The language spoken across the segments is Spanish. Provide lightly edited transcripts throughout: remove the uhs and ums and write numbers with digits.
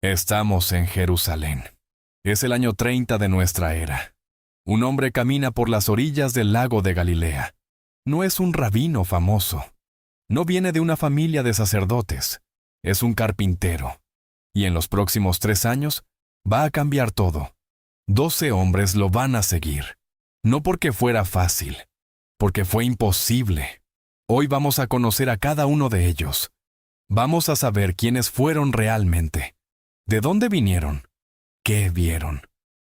Estamos en Jerusalén. Es el año 30 de nuestra era. Un hombre camina por las orillas del lago de Galilea. No es un rabino famoso. No viene de una familia de sacerdotes. Es un carpintero. Y en los próximos 3 años va a cambiar todo. 12 hombres lo van a seguir. No porque fuera fácil, porque fue imposible. Hoy vamos a conocer a cada uno de ellos. Vamos a saber quiénes fueron realmente. ¿De dónde vinieron? ¿Qué vieron?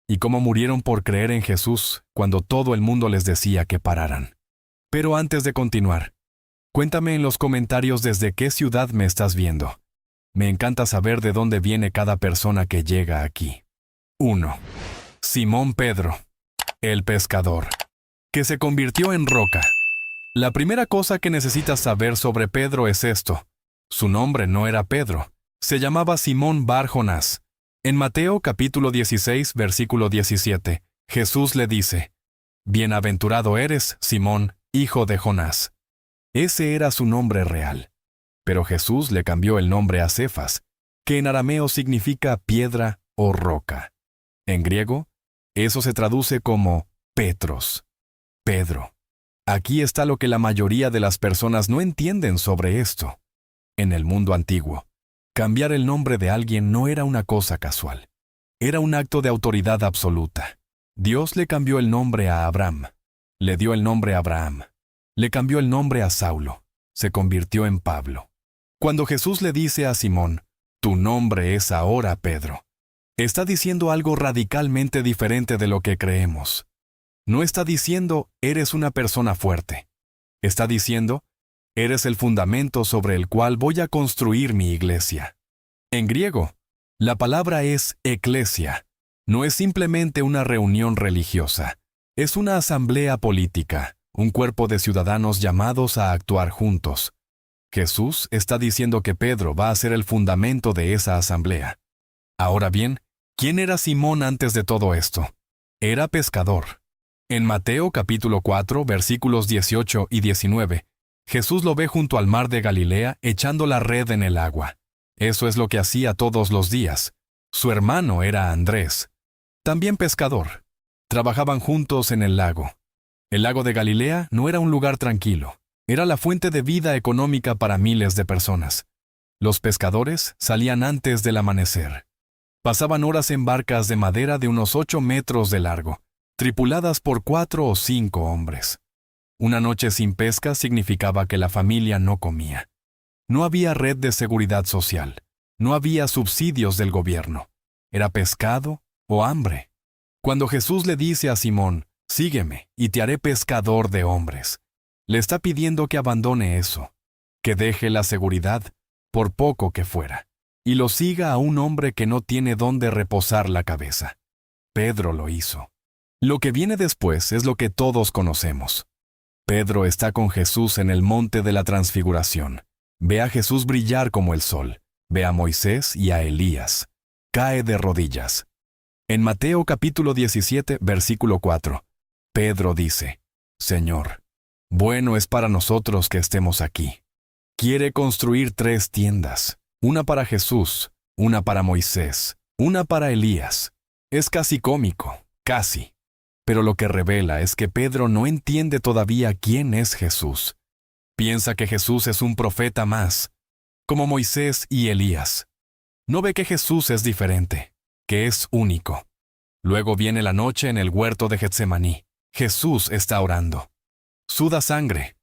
Y cómo murieron por creer en Jesús cuando todo el mundo les decía que pararan. Pero antes de continuar, cuéntame en los comentarios desde qué ciudad me estás viendo. Me encanta saber de dónde viene cada persona que llega aquí. 1. Simón Pedro, el pescador, que se convirtió en roca. La primera cosa que necesitas saber sobre Pedro es esto. Su nombre no era Pedro. Se llamaba Simón Bar Jonás. En Mateo capítulo 16, versículo 17, Jesús le dice, «Bienaventurado eres, Simón, hijo de Jonás». Ese era su nombre real. Pero Jesús le cambió el nombre a Cefas, que en arameo significa piedra o roca. En griego, eso se traduce como Petros, Pedro. Aquí está lo que la mayoría de las personas no entienden sobre esto. En el mundo antiguo, cambiar el nombre de alguien no era una cosa casual. Era un acto de autoridad absoluta. Dios le cambió el nombre a Abraham. Le dio el nombre a Abraham. Le cambió el nombre a Saulo. Se convirtió en Pablo. Cuando Jesús le dice a Simón, «Tu nombre es ahora Pedro», está diciendo algo radicalmente diferente de lo que creemos. No está diciendo, «Eres una persona fuerte». Está diciendo, «Eres el fundamento sobre el cual voy a construir mi iglesia». En griego, la palabra es eclesia. No es simplemente una reunión religiosa. Es una asamblea política, un cuerpo de ciudadanos llamados a actuar juntos. Jesús está diciendo que Pedro va a ser el fundamento de esa asamblea. Ahora bien, ¿quién era Simón antes de todo esto? Era pescador. En Mateo capítulo 4, versículos 18 y 19, Jesús lo ve junto al mar de Galilea echando la red en el agua. Eso es lo que hacía todos los días. Su hermano era Andrés, también pescador. Trabajaban juntos en el lago. El lago de Galilea no era un lugar tranquilo. Era la fuente de vida económica para miles de personas. Los pescadores salían antes del amanecer. Pasaban horas en barcas de madera de unos 8 metros de largo, tripuladas por 4 o 5 hombres. Una noche sin pesca significaba que la familia no comía. No había red de seguridad social. No había subsidios del gobierno. Era pescado o hambre. Cuando Jesús le dice a Simón, «Sígueme y te haré pescador de hombres», le está pidiendo que abandone eso, que deje la seguridad, por poco que fuera, y lo siga a un hombre que no tiene dónde reposar la cabeza. Pedro lo hizo. Lo que viene después es lo que todos conocemos. Pedro está con Jesús en el monte de la Transfiguración. Ve a Jesús brillar como el sol. Ve a Moisés y a Elías. Cae de rodillas. En Mateo capítulo 17, versículo 4, Pedro dice, «Señor, bueno es para nosotros que estemos aquí». Quiere construir 3 tiendas, una para Jesús, una para Moisés, una para Elías. Es casi cómico, casi. Pero lo que revela es que Pedro no entiende todavía quién es Jesús. Piensa que Jesús es un profeta más, como Moisés y Elías. No ve que Jesús es diferente, que es único. Luego viene la noche en el huerto de Getsemaní. Jesús está orando. Suda sangre.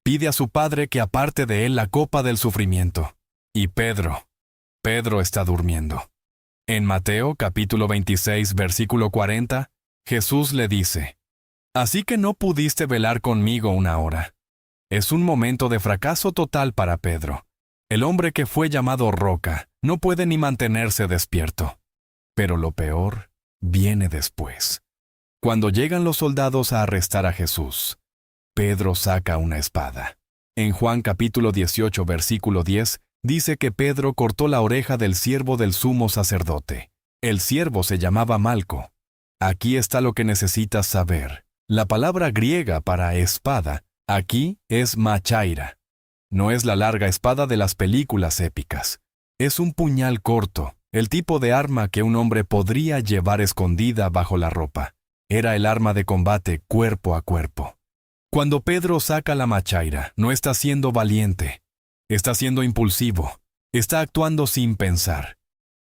Pide a su Padre que aparte de él la copa del sufrimiento. Y Pedro está durmiendo. En Mateo capítulo 26, versículo 40, Jesús le dice, «Así que no pudiste velar conmigo una hora». Es un momento de fracaso total para Pedro. El hombre que fue llamado roca no puede ni mantenerse despierto. Pero lo peor viene después. Cuando llegan los soldados a arrestar a Jesús, Pedro saca una espada. En Juan capítulo 18, versículo 10, dice que Pedro cortó la oreja del siervo del sumo sacerdote. El siervo se llamaba Malco. Aquí está lo que necesitas saber. La palabra griega para espada aquí es machaira. No es la larga espada de las películas épicas. Es un puñal corto, el tipo de arma que un hombre podría llevar escondida bajo la ropa. Era el arma de combate cuerpo a cuerpo. Cuando Pedro saca la machaira, no está siendo valiente, está siendo impulsivo, está actuando sin pensar.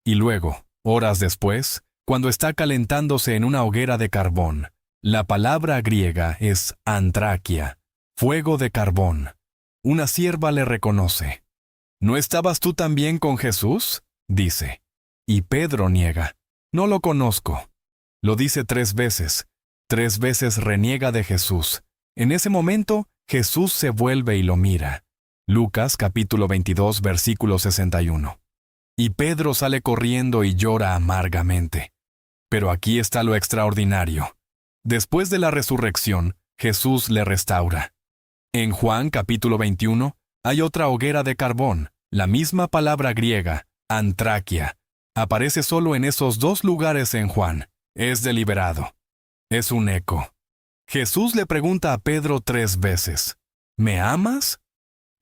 Y luego, horas después, cuando está calentándose en una hoguera de carbón, la palabra griega es antraquia, fuego de carbón. Una sierva le reconoce. ¿No estabas tú también con Jesús?, dice. Y Pedro niega. No lo conozco. Lo dice 3 veces. 3 veces reniega de Jesús. En ese momento, Jesús se vuelve y lo mira. Lucas capítulo 22, versículo 61. Y Pedro sale corriendo y llora amargamente. Pero aquí está lo extraordinario. Después de la resurrección, Jesús le restaura. En Juan capítulo 21 hay otra hoguera de carbón, la misma palabra griega, antraquia. Aparece solo en esos 2 lugares en Juan. Es deliberado. Es un eco. Jesús le pregunta a Pedro 3 veces, ¿me amas?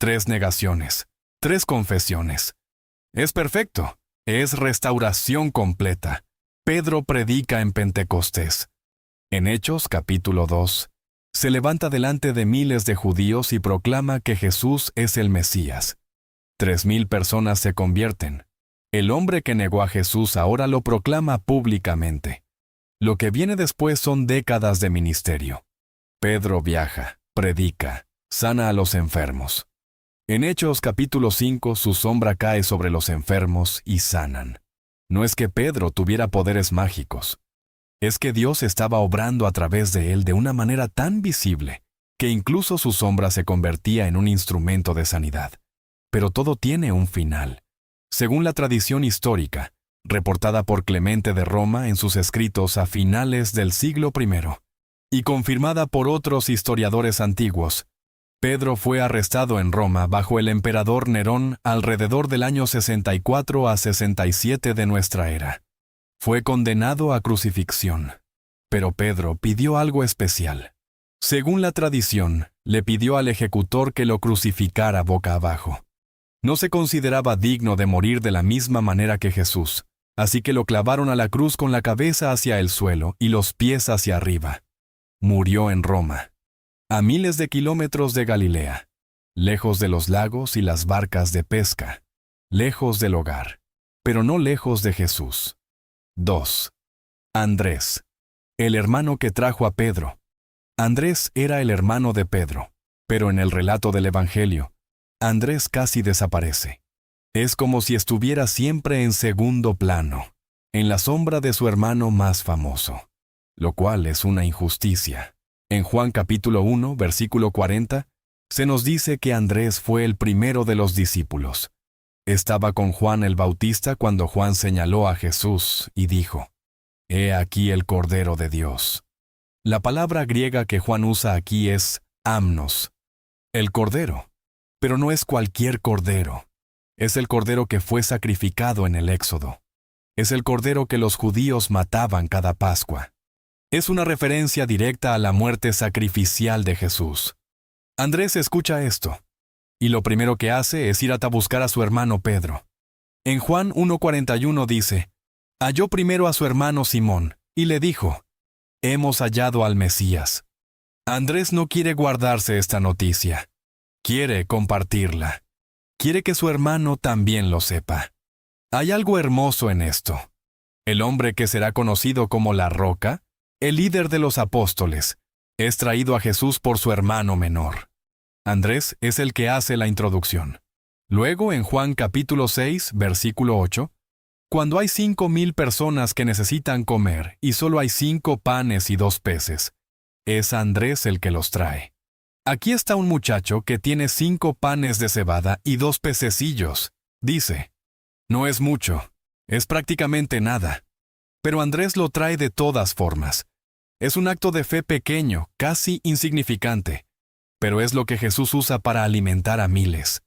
3 negaciones, 3 confesiones. Es perfecto. Es restauración completa. Pedro predica en Pentecostés. En Hechos capítulo 2, se levanta delante de miles de judíos y proclama que Jesús es el Mesías. 3,000 personas se convierten. El hombre que negó a Jesús ahora lo proclama públicamente. Lo que viene después son décadas de ministerio. Pedro viaja, predica, sana a los enfermos. En Hechos capítulo 5 su sombra cae sobre los enfermos y sanan. No es que Pedro tuviera poderes mágicos. Es que Dios estaba obrando a través de él de una manera tan visible que incluso su sombra se convertía en un instrumento de sanidad. Pero todo tiene un final. Según la tradición histórica, reportada por Clemente de Roma en sus escritos a finales del siglo I, y confirmada por otros historiadores antiguos, Pedro fue arrestado en Roma bajo el emperador Nerón alrededor del año 64 a 67 de nuestra era. Fue condenado a crucifixión. Pero Pedro pidió algo especial. Según la tradición, le pidió al ejecutor que lo crucificara boca abajo. No se consideraba digno de morir de la misma manera que Jesús, así que lo clavaron a la cruz con la cabeza hacia el suelo y los pies hacia arriba. Murió en Roma, a miles de kilómetros de Galilea, lejos de los lagos y las barcas de pesca, lejos del hogar, pero no lejos de Jesús. 2. Andrés, el hermano que trajo a Pedro. Andrés era el hermano de Pedro, pero en el relato del Evangelio, Andrés casi desaparece. Es como si estuviera siempre en segundo plano, en la sombra de su hermano más famoso, lo cual es una injusticia. En Juan capítulo 1, versículo 40, se nos dice que Andrés fue el primero de los discípulos. Estaba con Juan el Bautista cuando Juan señaló a Jesús y dijo, «He aquí el Cordero de Dios». La palabra griega que Juan usa aquí es amnos, el Cordero. Pero no es cualquier cordero. Es el cordero que fue sacrificado en el Éxodo. Es el cordero que los judíos mataban cada Pascua. Es una referencia directa a la muerte sacrificial de Jesús. Andrés escucha esto, y lo primero que hace es ir a buscar a su hermano Pedro. En Juan 1:41 dice, halló primero a su hermano Simón, y le dijo, «Hemos hallado al Mesías». Andrés no quiere guardarse esta noticia. Quiere compartirla. Quiere que su hermano también lo sepa. Hay algo hermoso en esto. El hombre que será conocido como la Roca, el líder de los apóstoles, es traído a Jesús por su hermano menor. Andrés es el que hace la introducción. Luego, en Juan capítulo 6, versículo 8, cuando hay 5,000 personas que necesitan comer y solo hay 5 panes y 2 peces, es Andrés el que los trae. Aquí está un muchacho que tiene 5 panes de cebada y 2 pececillos. Dice, no es mucho, es prácticamente nada. Pero Andrés lo trae de todas formas. Es un acto de fe pequeño, casi insignificante, pero es lo que Jesús usa para alimentar a miles.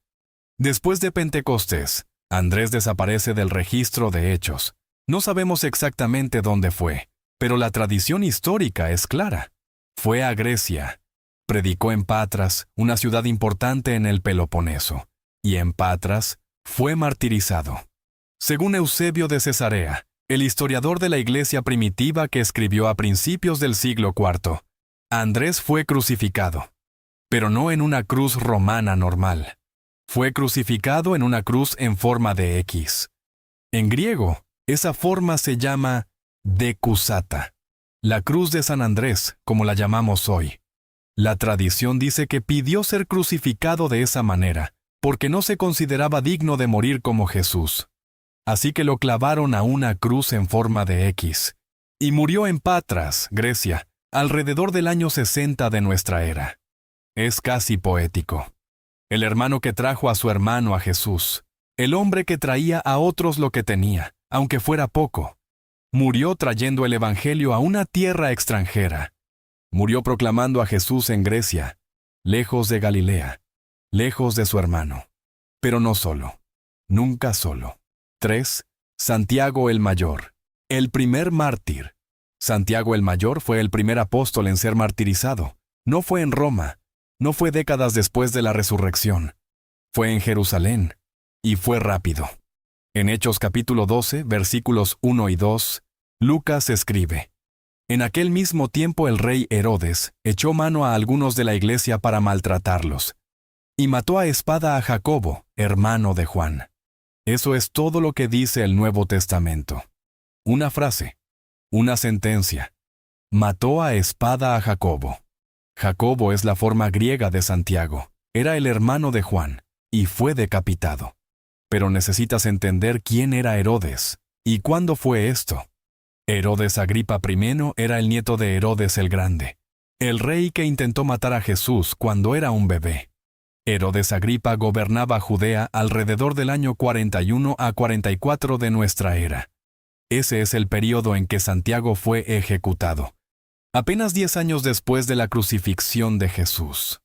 Después de Pentecostés, Andrés desaparece del registro de hechos. No sabemos exactamente dónde fue, pero la tradición histórica es clara. Fue a Grecia. Predicó en Patras, una ciudad importante en el Peloponeso, y en Patras fue martirizado. Según Eusebio de Cesarea, el historiador de la iglesia primitiva que escribió a principios del siglo IV, Andrés fue crucificado, pero no en una cruz romana normal. Fue crucificado en una cruz en forma de X. En griego, esa forma se llama decusata, la cruz de San Andrés, como la llamamos hoy. La tradición dice que pidió ser crucificado de esa manera, porque no se consideraba digno de morir como Jesús. Así que lo clavaron a una cruz en forma de X, y murió en Patras, Grecia, alrededor del año 60 de nuestra era. Es casi poético. El hermano que trajo a su hermano a Jesús, el hombre que traía a otros lo que tenía, aunque fuera poco, murió trayendo el Evangelio a una tierra extranjera. Murió proclamando a Jesús en Grecia, lejos de Galilea, lejos de su hermano. Pero no solo, nunca solo. 3. Santiago el Mayor, el primer mártir. Santiago el Mayor fue el primer apóstol en ser martirizado. No fue en Roma, no fue décadas después de la resurrección. Fue en Jerusalén, y fue rápido. En Hechos capítulo 12, versículos 1 y 2, Lucas escribe: En aquel mismo tiempo el rey Herodes echó mano a algunos de la iglesia para maltratarlos, y mató a espada a Jacobo, hermano de Juan. Eso es todo lo que dice el Nuevo Testamento. Una frase, una sentencia. Mató a espada a Jacobo. Jacobo es la forma griega de Santiago. Era el hermano de Juan, y fue decapitado. Pero necesitas entender quién era Herodes, y cuándo fue esto. Herodes Agripa I era el nieto de Herodes el Grande, el rey que intentó matar a Jesús cuando era un bebé. Herodes Agripa gobernaba Judea alrededor del año 41 a 44 de nuestra era. Ese es el período en que Santiago fue ejecutado, apenas 10 años después de la crucifixión de Jesús.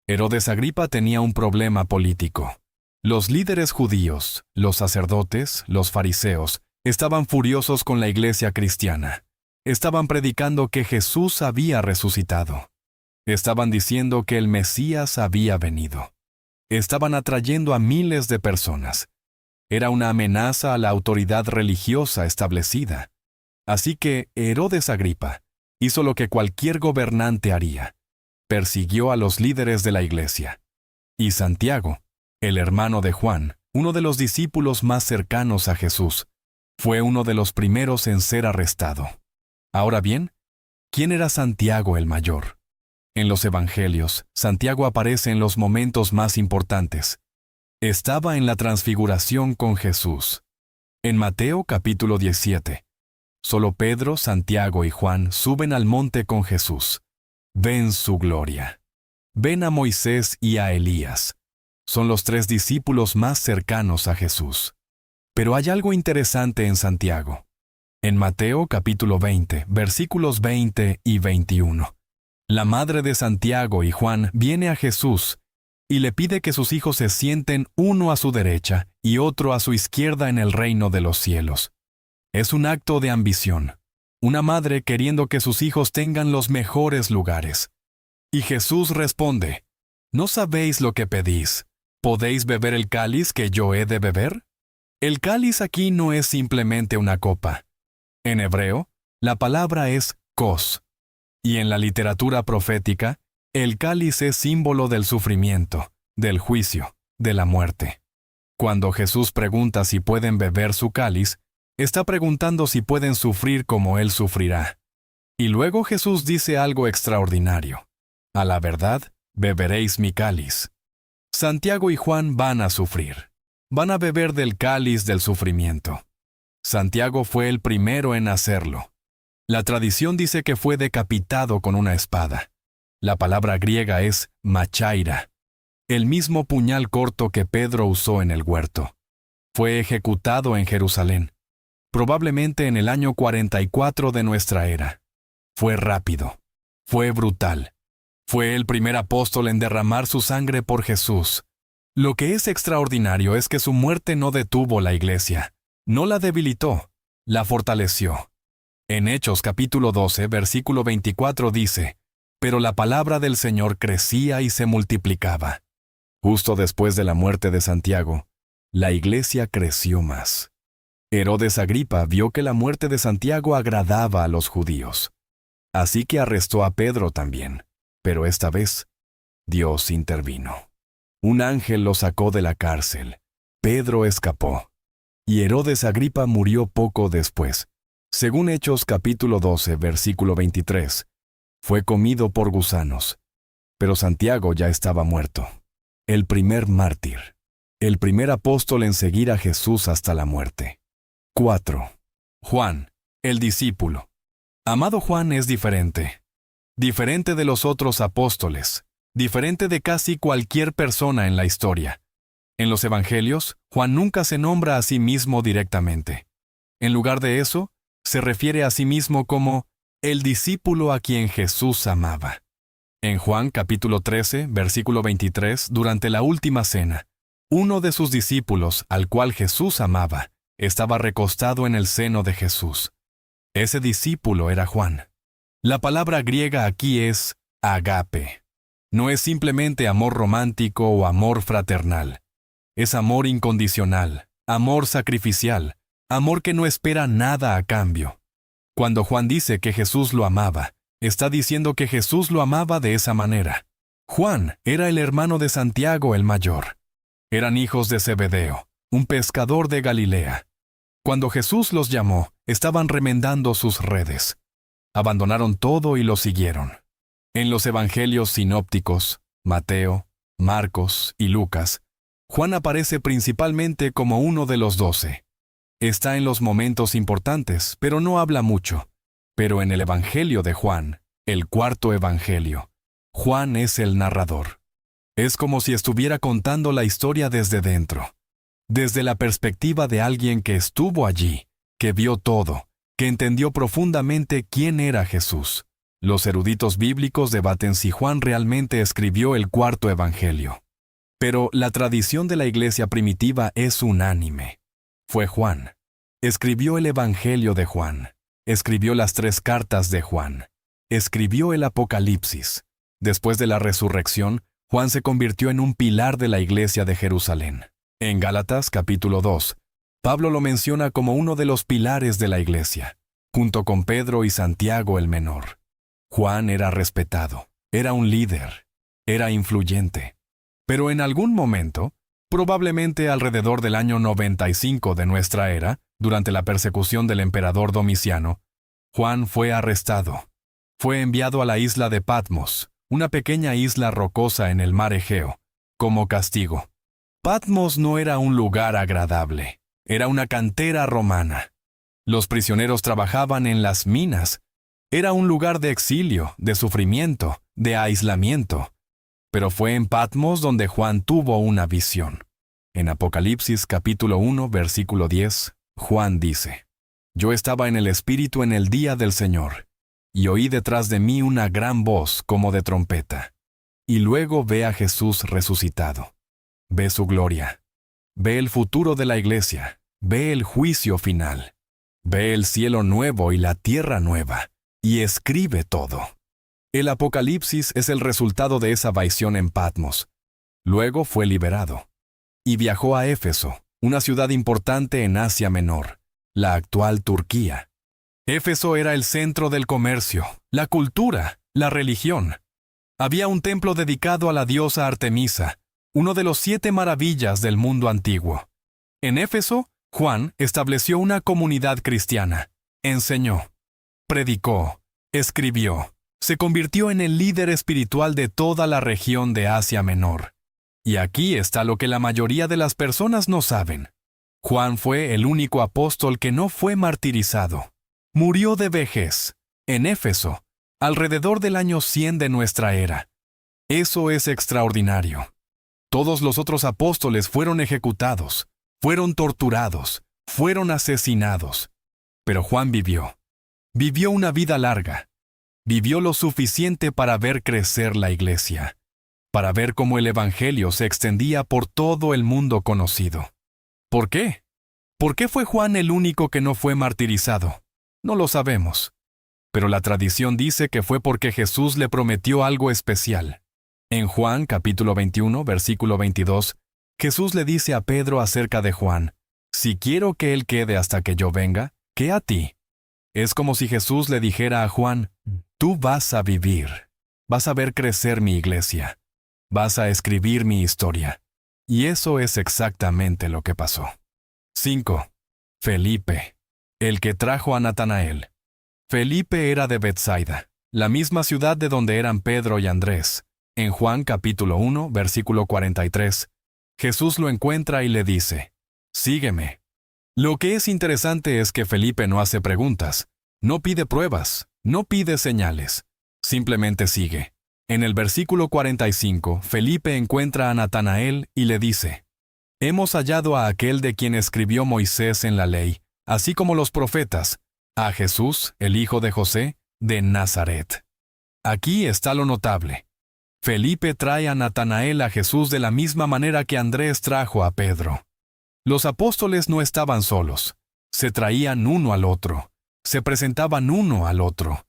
Herodes Agripa tenía un problema político. Los líderes judíos, los sacerdotes, los fariseos, estaban furiosos con la iglesia cristiana. Estaban predicando que Jesús había resucitado. Estaban diciendo que el Mesías había venido. Estaban atrayendo a miles de personas. Era una amenaza a la autoridad religiosa establecida. Así que Herodes Agripa hizo lo que cualquier gobernante haría. Persiguió a los líderes de la iglesia. Y Santiago, el hermano de Juan, uno de los discípulos más cercanos a Jesús, fue uno de los primeros en ser arrestado. Ahora bien, ¿quién era Santiago el Mayor? En los Evangelios, Santiago aparece en los momentos más importantes. Estaba en la transfiguración con Jesús. En Mateo capítulo 17, solo Pedro, Santiago y Juan suben al monte con Jesús. Ven su gloria. Ven a Moisés y a Elías. Son los 3 discípulos más cercanos a Jesús. Pero hay algo interesante en Santiago. En Mateo capítulo 20, versículos 20 y 21. La madre de Santiago y Juan viene a Jesús y le pide que sus hijos se sienten uno a su derecha y otro a su izquierda en el reino de los cielos. Es un acto de ambición. Una madre queriendo que sus hijos tengan los mejores lugares. Y Jesús responde: ¿No sabéis lo que pedís? ¿Podéis beber el cáliz que yo he de beber? El cáliz aquí no es simplemente una copa. En hebreo, la palabra es kos. Y en la literatura profética, el cáliz es símbolo del sufrimiento, del juicio, de la muerte. Cuando Jesús pregunta si pueden beber su cáliz, está preguntando si pueden sufrir como Él sufrirá. Y luego Jesús dice algo extraordinario: a la verdad, beberéis mi cáliz. Santiago y Juan van a sufrir. Van a beber del cáliz del sufrimiento. Santiago fue el primero en hacerlo. La tradición dice que fue decapitado con una espada. La palabra griega es machaira, el mismo puñal corto que Pedro usó en el huerto. Fue ejecutado en Jerusalén, probablemente en el año 44 de nuestra era. Fue rápido, fue brutal. Fue el primer apóstol en derramar su sangre por Jesús. Lo que es extraordinario es que su muerte no detuvo la iglesia, no la debilitó, la fortaleció. En Hechos capítulo 12, versículo 24 dice: pero la palabra del Señor crecía y se multiplicaba. Justo después de la muerte de Santiago, la iglesia creció más. Herodes Agripa vio que la muerte de Santiago agradaba a los judíos. Así que arrestó a Pedro también, pero esta vez Dios intervino. Un ángel lo sacó de la cárcel. Pedro escapó. Y Herodes Agripa murió poco después. Según Hechos capítulo 12, versículo 23, fue comido por gusanos. Pero Santiago ya estaba muerto. El primer mártir. El primer apóstol en seguir a Jesús hasta la muerte. 4. Juan, el discípulo. Amado Juan es diferente. Diferente de los otros apóstoles. Diferente de casi cualquier persona en la historia. En los evangelios, Juan nunca se nombra a sí mismo directamente. En lugar de eso, se refiere a sí mismo como el discípulo a quien Jesús amaba. En Juan capítulo 13, versículo 23, durante la última cena, uno de sus discípulos, al cual Jesús amaba, estaba recostado en el seno de Jesús. Ese discípulo era Juan. La palabra griega aquí es agape. No es simplemente amor romántico o amor fraternal. Es amor incondicional, amor sacrificial, amor que no espera nada a cambio. Cuando Juan dice que Jesús lo amaba, está diciendo que Jesús lo amaba de esa manera. Juan era el hermano de Santiago el mayor. Eran hijos de Zebedeo, un pescador de Galilea. Cuando Jesús los llamó, estaban remendando sus redes. Abandonaron todo y lo siguieron. En los evangelios sinópticos, Mateo, Marcos y Lucas, Juan aparece principalmente como uno de los 12. Está en los momentos importantes, pero no habla mucho. Pero en el Evangelio de Juan, el cuarto Evangelio, Juan es el narrador. Es como si estuviera contando la historia desde dentro. Desde la perspectiva de alguien que estuvo allí, que vio todo, que entendió profundamente quién era Jesús. Los eruditos bíblicos debaten si Juan realmente escribió el cuarto evangelio. Pero la tradición de la iglesia primitiva es unánime. Fue Juan. Escribió el evangelio de Juan. Escribió las 3 cartas de Juan. Escribió el Apocalipsis. Después de la resurrección, Juan se convirtió en un pilar de la iglesia de Jerusalén. En Gálatas capítulo 2, Pablo lo menciona como uno de los pilares de la iglesia, junto con Pedro y Santiago el menor. Juan era respetado, era un líder, era influyente. Pero en algún momento, probablemente alrededor del año 95 de nuestra era, durante la persecución del emperador Domiciano, Juan fue arrestado. Fue enviado a la isla de Patmos, una pequeña isla rocosa en el mar Egeo, como castigo. Patmos no era un lugar agradable, era una cantera romana. Los prisioneros trabajaban en las minas. Era un lugar de exilio, de sufrimiento, de aislamiento. Pero fue en Patmos donde Juan tuvo una visión. En Apocalipsis capítulo 1, versículo 10, Juan dice: Yo estaba en el Espíritu en el día del Señor, y oí detrás de mí una gran voz como de trompeta. Y luego ve a Jesús resucitado. Ve su gloria. Ve el futuro de la iglesia. Ve el juicio final. Ve el cielo nuevo y la tierra nueva. Y escribe todo. El Apocalipsis es el resultado de esa visión en Patmos. Luego fue liberado. Y viajó a Éfeso, una ciudad importante en Asia Menor, la actual Turquía. Éfeso era el centro del comercio, la cultura, la religión. Había un templo dedicado a la diosa Artemisa, uno de los 7 maravillas del mundo antiguo. En Éfeso, Juan estableció una comunidad cristiana, enseñó, predicó, escribió, se convirtió en el líder espiritual de toda la región de Asia Menor. Y aquí está lo que la mayoría de las personas no saben. Juan fue el único apóstol que no fue martirizado. Murió de vejez, en Éfeso, alrededor del año 100 de nuestra era. Eso es extraordinario. Todos los otros apóstoles fueron ejecutados, fueron torturados, fueron asesinados. Pero Juan vivió. Vivió una vida larga. Vivió lo suficiente para ver crecer la iglesia, para ver cómo el evangelio se extendía por todo el mundo conocido. ¿Por qué? ¿Por qué fue Juan el único que no fue martirizado? No lo sabemos. Pero la tradición dice que fue porque Jesús le prometió algo especial. En Juan capítulo 21, versículo 22, Jesús le dice a Pedro acerca de Juan: Si quiero que él quede hasta que yo venga, ¿qué a ti? Es como si Jesús le dijera a Juan, tú vas a vivir, vas a ver crecer mi iglesia, vas a escribir mi historia. Y eso es exactamente lo que pasó. 5. Felipe, el que trajo a Natanael. Felipe era de Betsaida, la misma ciudad de donde eran Pedro y Andrés. En Juan capítulo 1, versículo 43, Jesús lo encuentra y le dice, sígueme. Lo que es interesante es que Felipe no hace preguntas, no pide pruebas, no pide señales, simplemente sigue. En el versículo 45, Felipe encuentra a Natanael y le dice, hemos hallado a aquel de quien escribió Moisés en la ley, así como los profetas, a Jesús, el hijo de José, de Nazaret. Aquí está lo notable. Felipe trae a Natanael a Jesús de la misma manera que Andrés trajo a Pedro. Los apóstoles no estaban solos, se traían uno al otro, se presentaban uno al otro.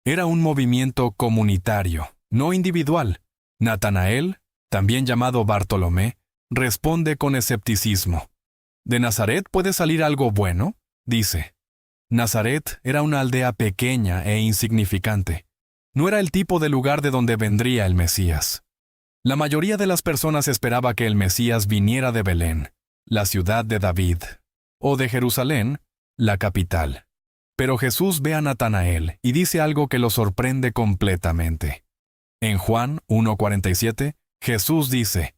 Era un movimiento comunitario, no individual. Natanael, también llamado Bartolomé, responde con escepticismo. ¿De Nazaret puede salir algo bueno?, dice. Nazaret era una aldea pequeña e insignificante. No era el tipo de lugar de donde vendría el Mesías. La mayoría de las personas esperaba que el Mesías viniera de Belén, la ciudad de David, o de Jerusalén, la capital. Pero Jesús ve a Natanael y dice algo que lo sorprende completamente. En Juan 1:47, Jesús dice,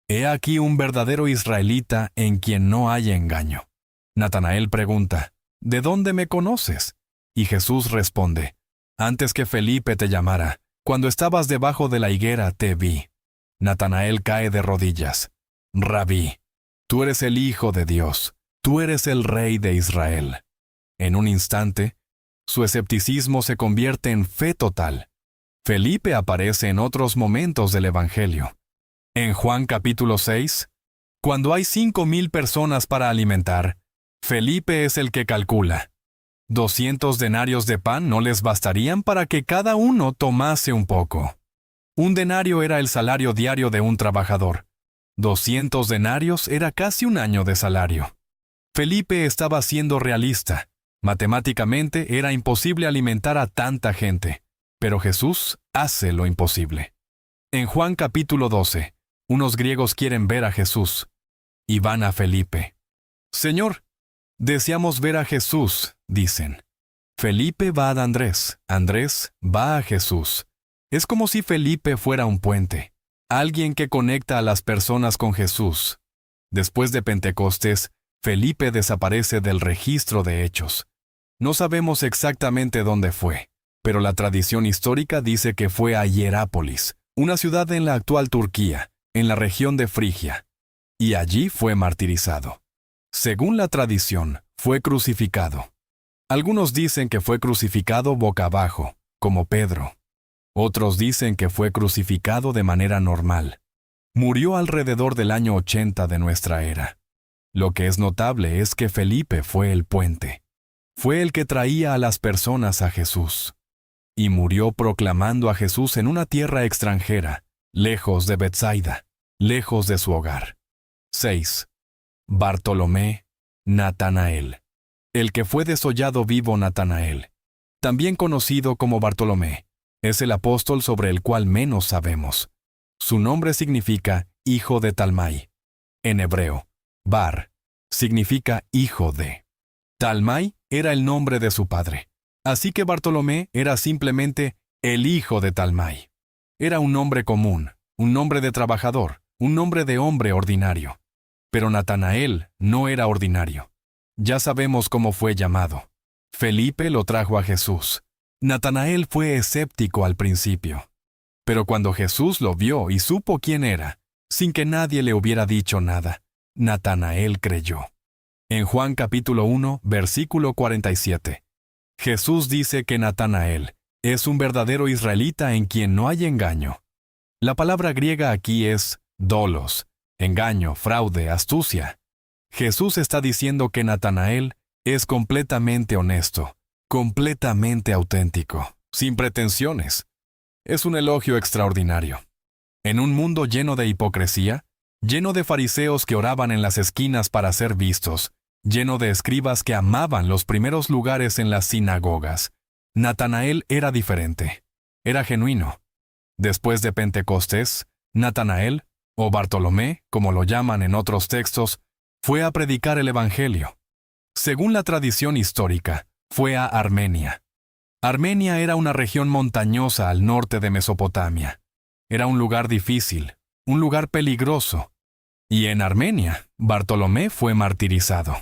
«He aquí un verdadero israelita en quien no hay engaño». Natanael pregunta, «¿De dónde me conoces?». Y Jesús responde, «Antes que Felipe te llamara, cuando estabas debajo de la higuera te vi». Natanael cae de rodillas. «Rabí, tú eres el Hijo de Dios, tú eres el Rey de Israel». En un instante, su escepticismo se convierte en fe total. Felipe aparece en otros momentos del Evangelio. En Juan capítulo 6, cuando hay 5,000 personas para alimentar, Felipe es el que calcula. 200 denarios de pan no les bastarían para que cada uno tomase un poco. Un denario era el salario diario de un trabajador. 200 denarios era casi un año de salario. Felipe estaba siendo realista. Matemáticamente era imposible alimentar a tanta gente, pero Jesús hace lo imposible. En Juan capítulo 12, unos griegos quieren ver a Jesús y van a Felipe. «Señor, deseamos ver a Jesús», dicen. Felipe va a Andrés, Andrés va a Jesús. Es como si Felipe fuera un puente, alguien que conecta a las personas con Jesús. Después de Pentecostés, Felipe desaparece del registro de hechos. No sabemos exactamente dónde fue, pero la tradición histórica dice que fue a Hierápolis, una ciudad en la actual Turquía, en la región de Frigia, y allí fue martirizado. Según la tradición, fue crucificado. Algunos dicen que fue crucificado boca abajo, como Pedro. Otros dicen que fue crucificado de manera normal. Murió alrededor del año 80 de nuestra era. Lo que es notable es que Felipe fue el puente. Fue el que traía a las personas a Jesús. Y murió proclamando a Jesús en una tierra extranjera, lejos de Betsaida, lejos de su hogar. 6. Bartolomé, Natanael. El que fue desollado vivo Natanael, también conocido como Bartolomé, es el apóstol sobre el cual menos sabemos. Su nombre significa hijo de Talmai. En hebreo, Bar significa hijo de. Talmai era el nombre de su padre, así que Bartolomé era simplemente el hijo de Talmai. Era un nombre común, un nombre de trabajador, un nombre de hombre ordinario. Pero Natanael no era ordinario. Ya sabemos cómo fue llamado. Felipe lo trajo a Jesús. Natanael fue escéptico al principio. Pero cuando Jesús lo vio y supo quién era, sin que nadie le hubiera dicho nada, Natanael creyó. En Juan capítulo 1, versículo 47, Jesús dice que Natanael es un verdadero israelita en quien no hay engaño. La palabra griega aquí es dolos, engaño, fraude, astucia. Jesús está diciendo que Natanael es completamente honesto, completamente auténtico, sin pretensiones. Es un elogio extraordinario. En un mundo lleno de hipocresía, lleno de fariseos que oraban en las esquinas para ser vistos, lleno de escribas que amaban los primeros lugares en las sinagogas. Natanael era diferente. Era genuino. Después de Pentecostés, Natanael, o Bartolomé, como lo llaman en otros textos, fue a predicar el Evangelio. Según la tradición histórica, fue a Armenia. Armenia era una región montañosa al norte de Mesopotamia. Era un lugar difícil, un lugar peligroso. Y en Armenia, Bartolomé fue martirizado,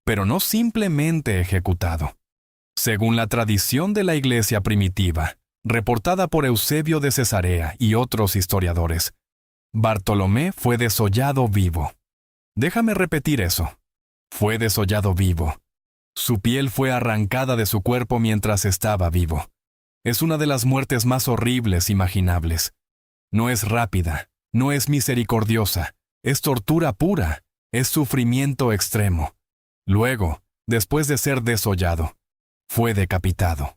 pero no simplemente ejecutado. Según la tradición de la iglesia primitiva, reportada por Eusebio de Cesarea y otros historiadores, Bartolomé fue desollado vivo. Déjame repetir eso. Fue desollado vivo. Su piel fue arrancada de su cuerpo mientras estaba vivo. Es una de las muertes más horribles imaginables. No es rápida, no es misericordiosa, es tortura pura, es sufrimiento extremo. Luego, después de ser desollado, fue decapitado.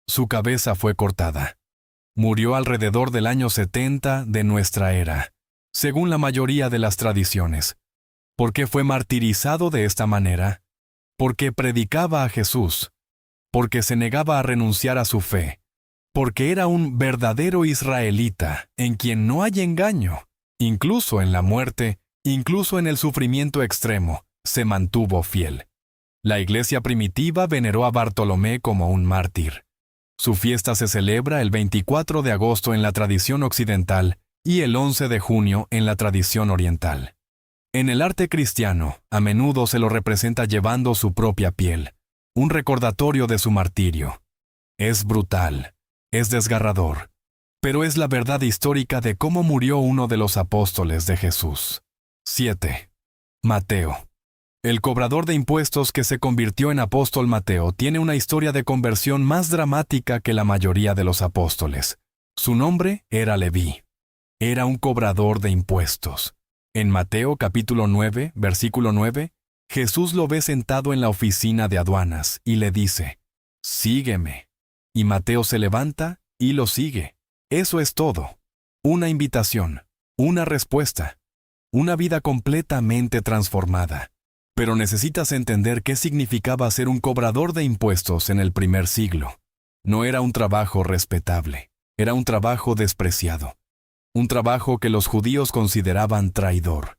Su cabeza fue cortada. Murió alrededor del año 70 de nuestra era, según la mayoría de las tradiciones. ¿Por qué fue martirizado de esta manera? Porque predicaba a Jesús, porque se negaba a renunciar a su fe, porque era un verdadero israelita en quien no hay engaño. Incluso en la muerte, incluso en el sufrimiento extremo, se mantuvo fiel. La iglesia primitiva veneró a Bartolomé como un mártir. Su fiesta se celebra el 24 de agosto en la tradición occidental y el 11 de junio en la tradición oriental. En el arte cristiano, a menudo se lo representa llevando su propia piel, un recordatorio de su martirio. Es brutal, es desgarrador, pero es la verdad histórica de cómo murió uno de los apóstoles de Jesús. 7. Mateo. El cobrador de impuestos que se convirtió en apóstol Mateo tiene una historia de conversión más dramática que la mayoría de los apóstoles. Su nombre era Leví. Era un cobrador de impuestos. En Mateo capítulo 9, versículo 9, Jesús lo ve sentado en la oficina de aduanas y le dice, «Sígueme». Y Mateo se levanta y lo sigue. Eso es todo. Una invitación, una respuesta, una vida completamente transformada. Pero necesitas entender qué significaba ser un cobrador de impuestos en el primer siglo. No era un trabajo respetable, era un trabajo despreciado. Un trabajo que los judíos consideraban traidor.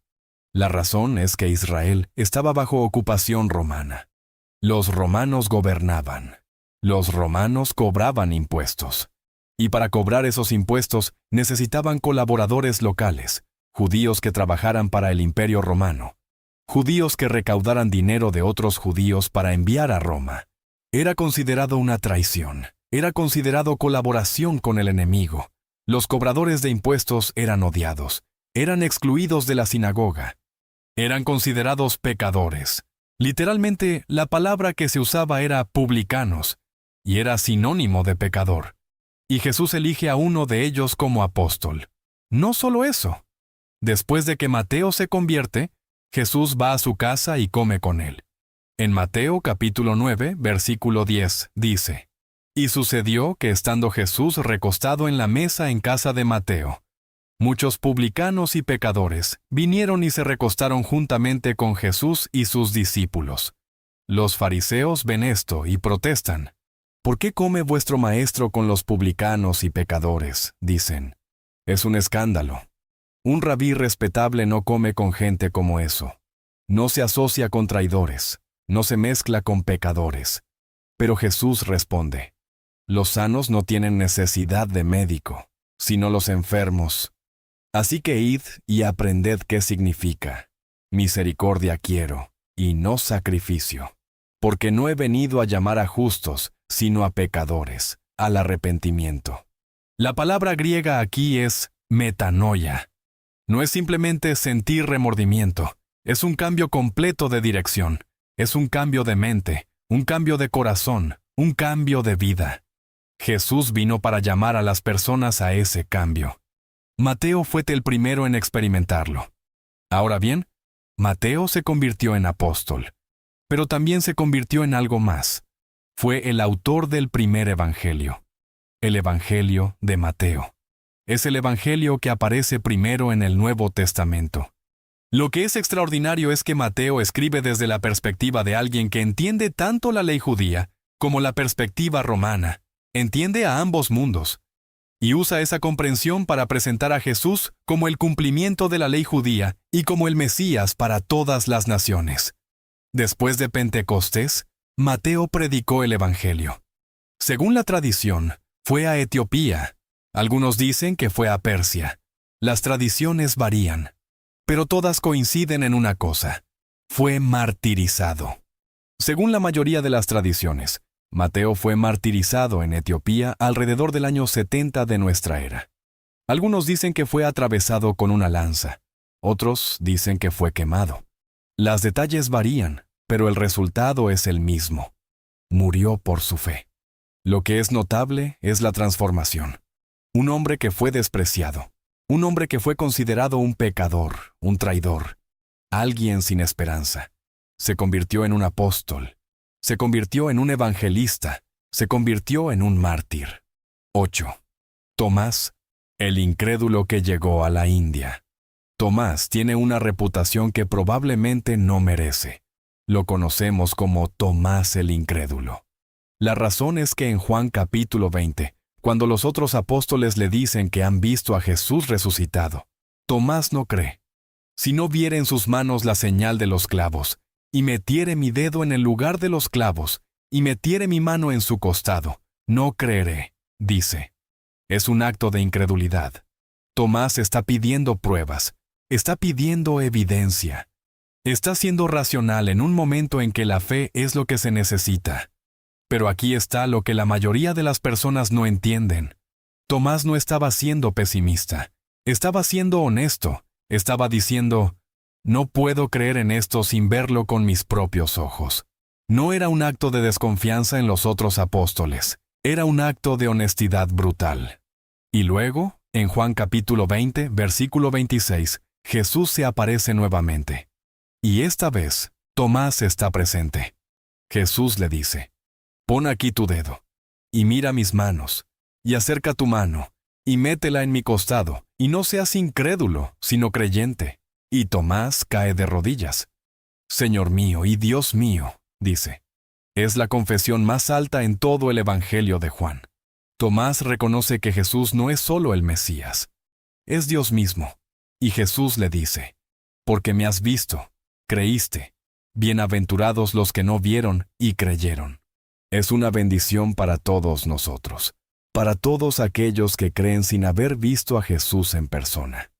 La razón es que Israel estaba bajo ocupación romana. Los romanos gobernaban. Los romanos cobraban impuestos. Y para cobrar esos impuestos necesitaban colaboradores locales, judíos que trabajaran para el imperio romano, judíos que recaudaran dinero de otros judíos para enviar a Roma. Era considerado una traición, era considerado colaboración con el enemigo. Los cobradores de impuestos eran odiados, eran excluidos de la sinagoga, eran considerados pecadores. Literalmente, la palabra que se usaba era publicanos, y era sinónimo de pecador. Y Jesús elige a uno de ellos como apóstol. No solo eso. Después de que Mateo se convierte, Jesús va a su casa y come con él. En Mateo capítulo 9, versículo 10, dice, «Y sucedió que estando Jesús recostado en la mesa en casa de Mateo, muchos publicanos y pecadores vinieron y se recostaron juntamente con Jesús y sus discípulos. Los fariseos ven esto y protestan. ¿Por qué come vuestro maestro con los publicanos y pecadores?», dicen. Es un escándalo. Un rabí respetable no come con gente como eso. No se asocia con traidores, no se mezcla con pecadores. Pero Jesús responde, «Los sanos no tienen necesidad de médico, sino los enfermos. Así que id y aprended qué significa. Misericordia quiero, y no sacrificio. Porque no he venido a llamar a justos, sino a pecadores, al arrepentimiento». La palabra griega aquí es metanoia. No es simplemente sentir remordimiento, es un cambio completo de dirección, es un cambio de mente, un cambio de corazón, un cambio de vida. Jesús vino para llamar a las personas a ese cambio. Mateo fue el primero en experimentarlo. Ahora bien, Mateo se convirtió en apóstol, pero también se convirtió en algo más. Fue el autor del primer evangelio, el Evangelio de Mateo. Es el evangelio que aparece primero en el Nuevo Testamento. Lo que es extraordinario es que Mateo escribe desde la perspectiva de alguien que entiende tanto la ley judía como la perspectiva romana, entiende a ambos mundos, y usa esa comprensión para presentar a Jesús como el cumplimiento de la ley judía y como el Mesías para todas las naciones. Después de Pentecostés, Mateo predicó el Evangelio. Según la tradición, fue a Etiopía. Algunos dicen que fue a Persia. Las tradiciones varían, pero todas coinciden en una cosa: fue martirizado. Según la mayoría de las tradiciones, Mateo fue martirizado en Etiopía alrededor del año 70 de nuestra era. Algunos dicen que fue atravesado con una lanza, otros dicen que fue quemado. Los detalles varían, pero el resultado es el mismo: murió por su fe. Lo que es notable es la transformación. Un hombre que fue despreciado, un hombre que fue considerado un pecador, un traidor, alguien sin esperanza, se convirtió en un apóstol, se convirtió en un evangelista, se convirtió en un mártir. 8. Tomás, el incrédulo que llegó a la India. Tomás tiene una reputación que probablemente no merece. Lo conocemos como Tomás el incrédulo. La razón es que en Juan capítulo 20, cuando los otros apóstoles le dicen que han visto a Jesús resucitado, Tomás no cree. Si no viere en sus manos la señal de los clavos, y metiere mi dedo en el lugar de los clavos, y metiere mi mano en su costado, no creeré, dice. Es un acto de incredulidad. Tomás está pidiendo pruebas, está pidiendo evidencia. Está siendo racional en un momento en que la fe es lo que se necesita. Pero aquí está lo que la mayoría de las personas no entienden. Tomás no estaba siendo pesimista, estaba siendo honesto, estaba diciendo: no puedo creer en esto sin verlo con mis propios ojos. No era un acto de desconfianza en los otros apóstoles, era un acto de honestidad brutal. Y luego, en Juan capítulo 20, versículo 26, Jesús se aparece nuevamente. Y esta vez, Tomás está presente. Jesús le dice: pon aquí tu dedo, y mira mis manos, y acerca tu mano, y métela en mi costado, y no seas incrédulo, sino creyente. Y Tomás cae de rodillas. Señor mío y Dios mío, dice. Es la confesión más alta en todo el Evangelio de Juan. Tomás reconoce que Jesús no es solo el Mesías, es Dios mismo. Y Jesús le dice: porque me has visto, creíste. Bienaventurados los que no vieron y creyeron. Es una bendición para todos nosotros, para todos aquellos que creen sin haber visto a Jesús en persona.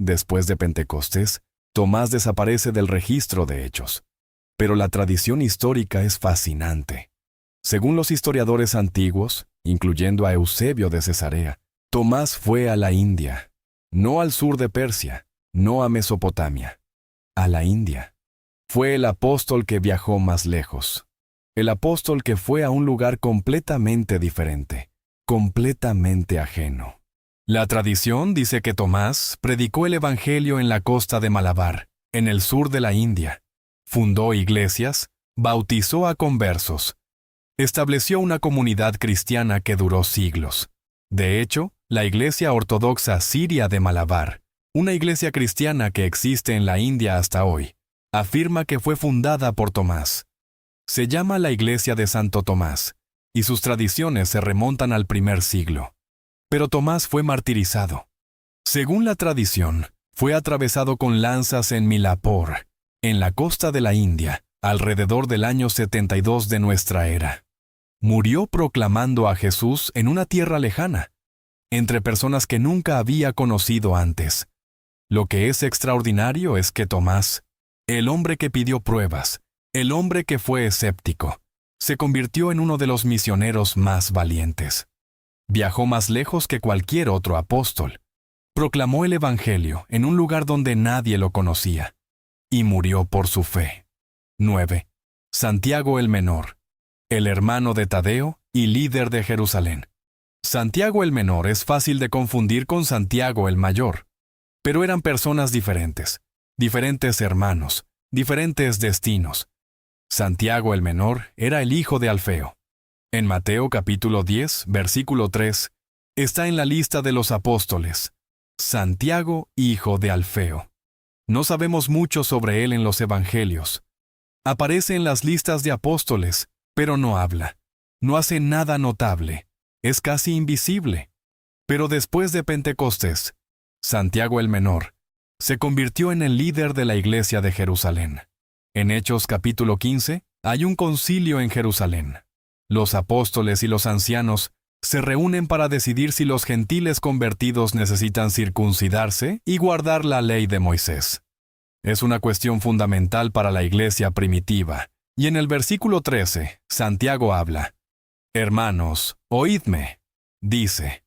Después de Pentecostés, Tomás desaparece del registro de hechos. Pero la tradición histórica es fascinante. Según los historiadores antiguos, incluyendo a Eusebio de Cesarea, Tomás fue a la India, no al sur de Persia, no a Mesopotamia, a la India. Fue el apóstol que viajó más lejos, el apóstol que fue a un lugar completamente diferente, completamente ajeno. La tradición dice que Tomás predicó el Evangelio en la costa de Malabar, en el sur de la India. Fundó iglesias, bautizó a conversos. Estableció una comunidad cristiana que duró siglos. De hecho, la Iglesia Ortodoxa Siria de Malabar, una iglesia cristiana que existe en la India hasta hoy, afirma que fue fundada por Tomás. Se llama la Iglesia de Santo Tomás, y sus tradiciones se remontan al primer siglo. Pero Tomás fue martirizado. Según la tradición, fue atravesado con lanzas en Milapur, en la costa de la India, alrededor del año 72 de nuestra era. Murió proclamando a Jesús en una tierra lejana, entre personas que nunca había conocido antes. Lo que es extraordinario es que Tomás, el hombre que pidió pruebas, el hombre que fue escéptico, se convirtió en uno de los misioneros más valientes. Viajó más lejos que cualquier otro apóstol. Proclamó el Evangelio en un lugar donde nadie lo conocía. Y murió por su fe. 9. Santiago el Menor, el hermano de Tadeo y líder de Jerusalén. Santiago el Menor es fácil de confundir con Santiago el Mayor. Pero eran personas diferentes, diferentes hermanos, diferentes destinos. Santiago el Menor era el hijo de Alfeo. En Mateo capítulo 10, versículo 3, está en la lista de los apóstoles: Santiago, hijo de Alfeo. No sabemos mucho sobre él en los evangelios. Aparece en las listas de apóstoles, pero no habla. No hace nada notable. Es casi invisible. Pero después de Pentecostés, Santiago el Menor se convirtió en el líder de la iglesia de Jerusalén. En Hechos capítulo 15, hay un concilio en Jerusalén. Los apóstoles y los ancianos se reúnen para decidir si los gentiles convertidos necesitan circuncidarse y guardar la ley de Moisés. Es una cuestión fundamental para la iglesia primitiva, y en el versículo 13, Santiago habla: «Hermanos, oídme», dice,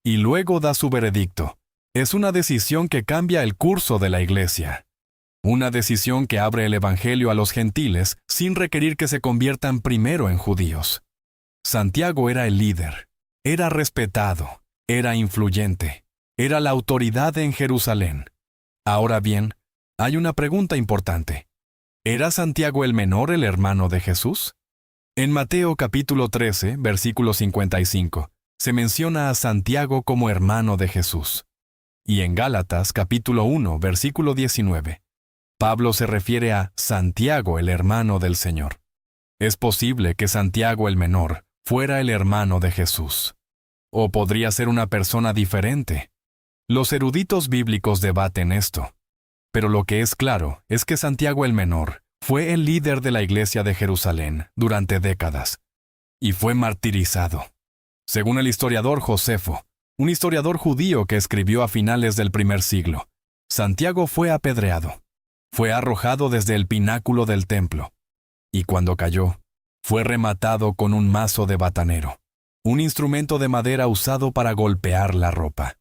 y luego da su veredicto. Es una decisión que cambia el curso de la iglesia. Una decisión que abre el evangelio a los gentiles sin requerir que se conviertan primero en judíos. Santiago era el líder, era respetado, era influyente, era la autoridad en Jerusalén. Ahora bien, hay una pregunta importante. ¿Era Santiago el Menor el hermano de Jesús? En Mateo capítulo 13, versículo 55, se menciona a Santiago como hermano de Jesús. Y en Gálatas capítulo 1, versículo 19, Pablo se refiere a Santiago el hermano del Señor. Es posible que Santiago el Menor fuera el hermano de Jesús. O podría ser una persona diferente. Los eruditos bíblicos debaten esto. Pero lo que es claro es que Santiago el Menor fue el líder de la iglesia de Jerusalén durante décadas. Y fue martirizado. Según el historiador Josefo, un historiador judío que escribió a finales del primer siglo, Santiago fue apedreado. Fue arrojado desde el pináculo del templo. Y cuando cayó, fue rematado con un mazo de batanero, un instrumento de madera usado para golpear la ropa.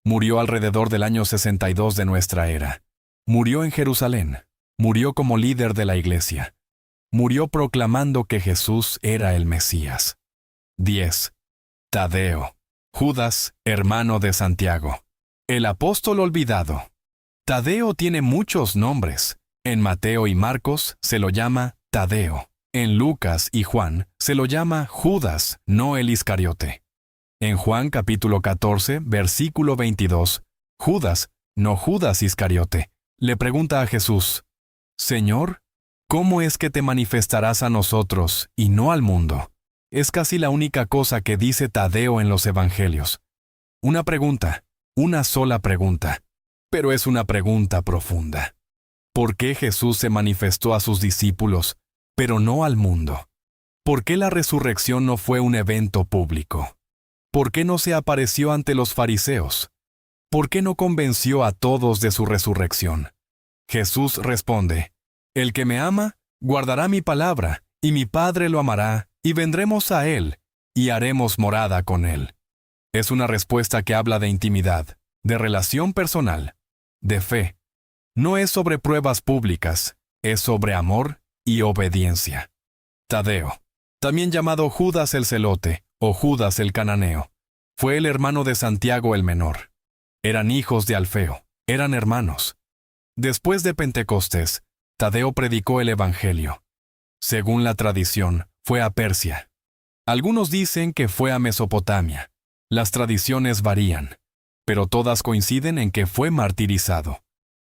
Murió alrededor del año 62 de nuestra era. Murió en Jerusalén. Murió como líder de la iglesia. Murió proclamando que Jesús era el Mesías. 10. Tadeo. Judas, hermano de Santiago. El apóstol olvidado. Tadeo tiene muchos nombres. En Mateo y Marcos se lo llama Tadeo. En Lucas y Juan se lo llama Judas, no el Iscariote. En Juan capítulo 14, versículo 22, Judas, no Judas Iscariote, le pregunta a Jesús: «Señor, ¿cómo es que te manifestarás a nosotros y no al mundo?». Es casi la única cosa que dice Tadeo en los evangelios. Una pregunta, una sola pregunta, pero es una pregunta profunda. ¿Por qué Jesús se manifestó a sus discípulos, pero no al mundo? ¿Por qué la resurrección no fue un evento público? ¿Por qué no se apareció ante los fariseos? ¿Por qué no convenció a todos de su resurrección? Jesús responde: «El que me ama, guardará mi palabra, y mi Padre lo amará, y vendremos a él, y haremos morada con él». Es una respuesta que habla de intimidad, de relación personal, de fe. No es sobre pruebas públicas, es sobre amor y obediencia. Tadeo, también llamado Judas el Celote o Judas el Cananeo, fue el hermano de Santiago el Menor. Eran hijos de Alfeo, eran hermanos. Después de Pentecostés, Tadeo predicó el Evangelio. Según la tradición, fue a Persia. Algunos dicen que fue a Mesopotamia. Las tradiciones varían, pero todas coinciden en que fue martirizado.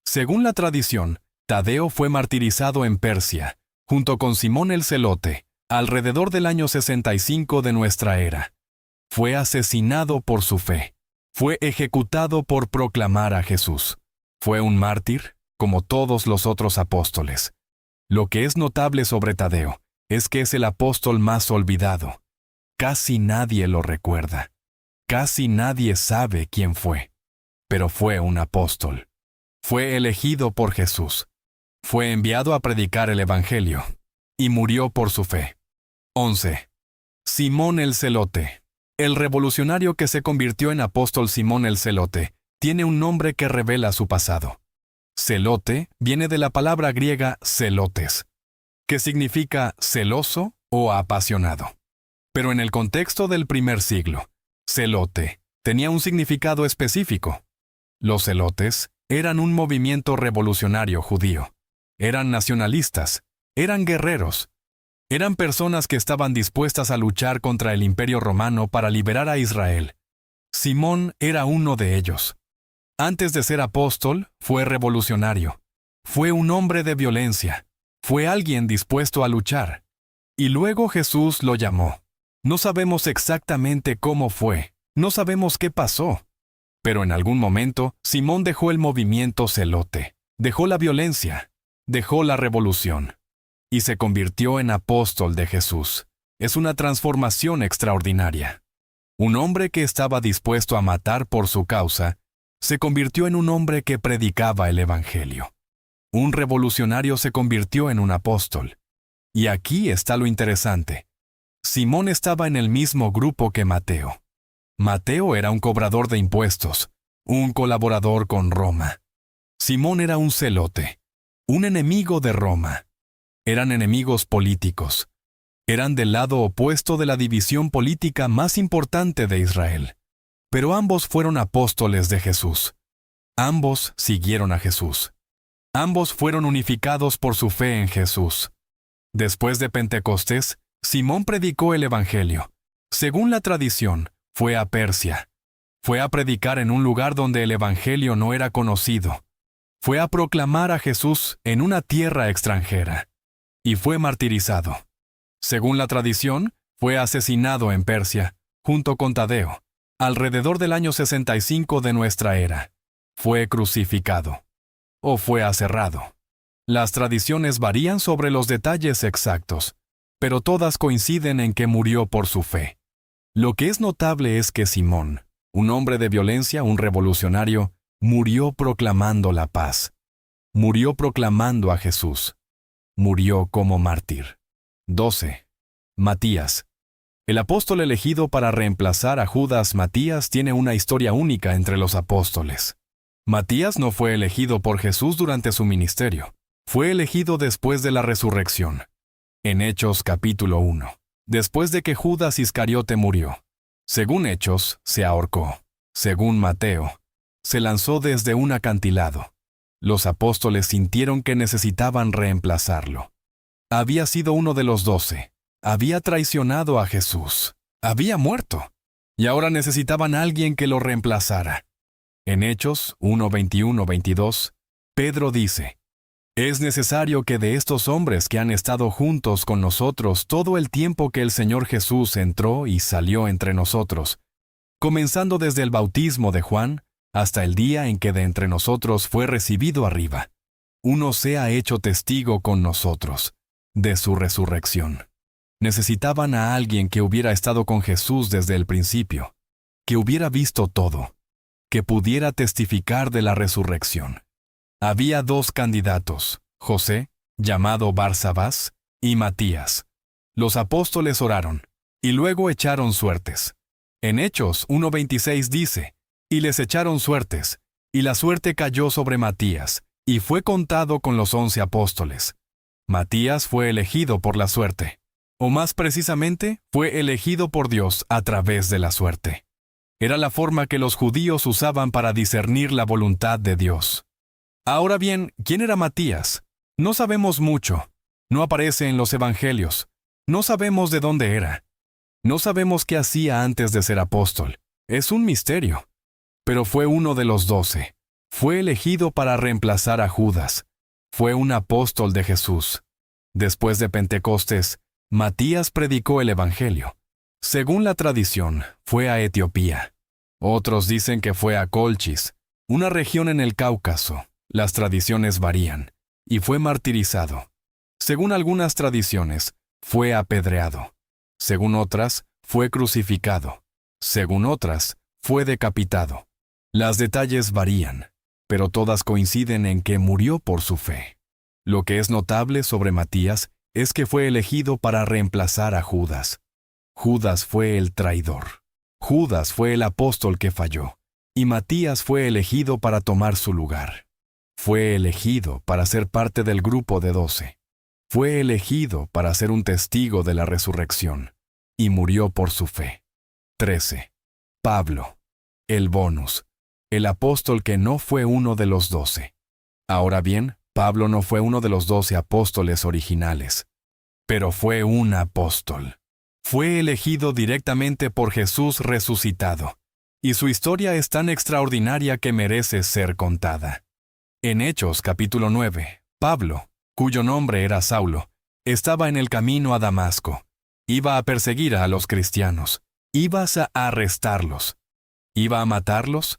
Según la tradición, Tadeo fue martirizado en Persia, junto con Simón el Celote, alrededor del año 65 de nuestra era. Fue asesinado por su fe. Fue ejecutado por proclamar a Jesús. Fue un mártir, como todos los otros apóstoles. Lo que es notable sobre Tadeo es que es el apóstol más olvidado. Casi nadie lo recuerda. Casi nadie sabe quién fue. Pero fue un apóstol. Fue elegido por Jesús. Fue enviado a predicar el Evangelio. Y murió por su fe. 11. Simón el Celote. El revolucionario que se convirtió en apóstol Simón el Celote tiene un nombre que revela su pasado. Celote viene de la palabra griega celotes, que significa celoso o apasionado. Pero en el contexto del primer siglo, celote tenía un significado específico. Los celotes eran un movimiento revolucionario judío. Eran nacionalistas, eran guerreros. Eran personas que estaban dispuestas a luchar contra el Imperio Romano para liberar a Israel. Simón era uno de ellos. Antes de ser apóstol, fue revolucionario. Fue un hombre de violencia. Fue alguien dispuesto a luchar. Y luego Jesús lo llamó. No sabemos exactamente cómo fue. No sabemos qué pasó. Pero en algún momento, Simón dejó el movimiento celote. Dejó la violencia. Dejó la revolución. Y se convirtió en apóstol de Jesús. Es una transformación extraordinaria. Un hombre que estaba dispuesto a matar por su causa, se convirtió en un hombre que predicaba el Evangelio. Un revolucionario se convirtió en un apóstol. Y aquí está lo interesante. Simón estaba en el mismo grupo que Mateo. Mateo era un cobrador de impuestos, un colaborador con Roma. Simón era un celote, un enemigo de Roma. Eran enemigos políticos. Eran del lado opuesto de la división política más importante de Israel. Pero ambos fueron apóstoles de Jesús. Ambos siguieron a Jesús. Ambos fueron unificados por su fe en Jesús. Después de Pentecostés, Simón predicó el Evangelio. Según la tradición, fue a Persia. Fue a predicar en un lugar donde el Evangelio no era conocido. Fue a proclamar a Jesús en una tierra extranjera. Y fue martirizado. Según la tradición, fue asesinado en Persia, junto con Tadeo, alrededor del año 65 de nuestra era. Fue crucificado. O fue aserrado. Las tradiciones varían sobre los detalles exactos, pero todas coinciden en que murió por su fe. Lo que es notable es que Simón, un hombre de violencia, un revolucionario, murió proclamando la paz. Murió proclamando a Jesús. Murió como mártir. 12. Matías. El apóstol elegido para reemplazar a Judas, Matías, tiene una historia única entre los apóstoles. Matías no fue elegido por Jesús durante su ministerio. Fue elegido después de la resurrección. En Hechos capítulo 1. Después de que Judas Iscariote murió. Según Hechos, se ahorcó. Según Mateo, se lanzó desde un acantilado. Los apóstoles sintieron que necesitaban reemplazarlo. Había sido uno de los 12. Había traicionado a Jesús. Había muerto. Y ahora necesitaban a alguien que lo reemplazara. En Hechos 1:21-22, Pedro dice: «Es necesario que de estos hombres que han estado juntos con nosotros todo el tiempo que el Señor Jesús entró y salió entre nosotros, comenzando desde el bautismo de Juan hasta el día en que de entre nosotros fue recibido arriba, uno sea hecho testigo con nosotros de su resurrección». Necesitaban a alguien que hubiera estado con Jesús desde el principio, que hubiera visto todo, que pudiera testificar de la resurrección. Había 2 candidatos, José, llamado Barsabás, y Matías. Los apóstoles oraron, y luego echaron suertes. En Hechos 1:26 dice: «Y les echaron suertes, y la suerte cayó sobre Matías, y fue contado con los 11 apóstoles». Matías fue elegido por la suerte. O más precisamente, fue elegido por Dios a través de la suerte. Era la forma que los judíos usaban para discernir la voluntad de Dios. Ahora bien, ¿quién era Matías? No sabemos mucho. No aparece en los evangelios. No sabemos de dónde era. No sabemos qué hacía antes de ser apóstol. Es un misterio. Pero fue uno de los 12. Fue elegido para reemplazar a Judas. Fue un apóstol de Jesús. Después de Pentecostés, Matías predicó el Evangelio. Según la tradición, fue a Etiopía. Otros dicen que fue a Colchis, una región en el Cáucaso. Las tradiciones varían. Y fue martirizado. Según algunas tradiciones, fue apedreado. Según otras, fue crucificado. Según otras, fue decapitado. Los detalles varían, pero todas coinciden en que murió por su fe. Lo que es notable sobre Matías es que fue elegido para reemplazar a Judas. Judas fue el traidor. Judas fue el apóstol que falló. Y Matías fue elegido para tomar su lugar. Fue elegido para ser parte del grupo de 12. Fue elegido para ser un testigo de la resurrección. Y murió por su fe. 13. Pablo. El bonus. El apóstol que no fue uno de los 12. Ahora bien, Pablo no fue uno de los 12 apóstoles originales, pero fue un apóstol. Fue elegido directamente por Jesús resucitado. y su historia es tan extraordinaria que merece ser contada. En Hechos capítulo 9, Pablo, cuyo nombre era Saulo, estaba en el camino a Damasco. Iba a perseguir a los cristianos. Iba a arrestarlos. ¿Iba a matarlos?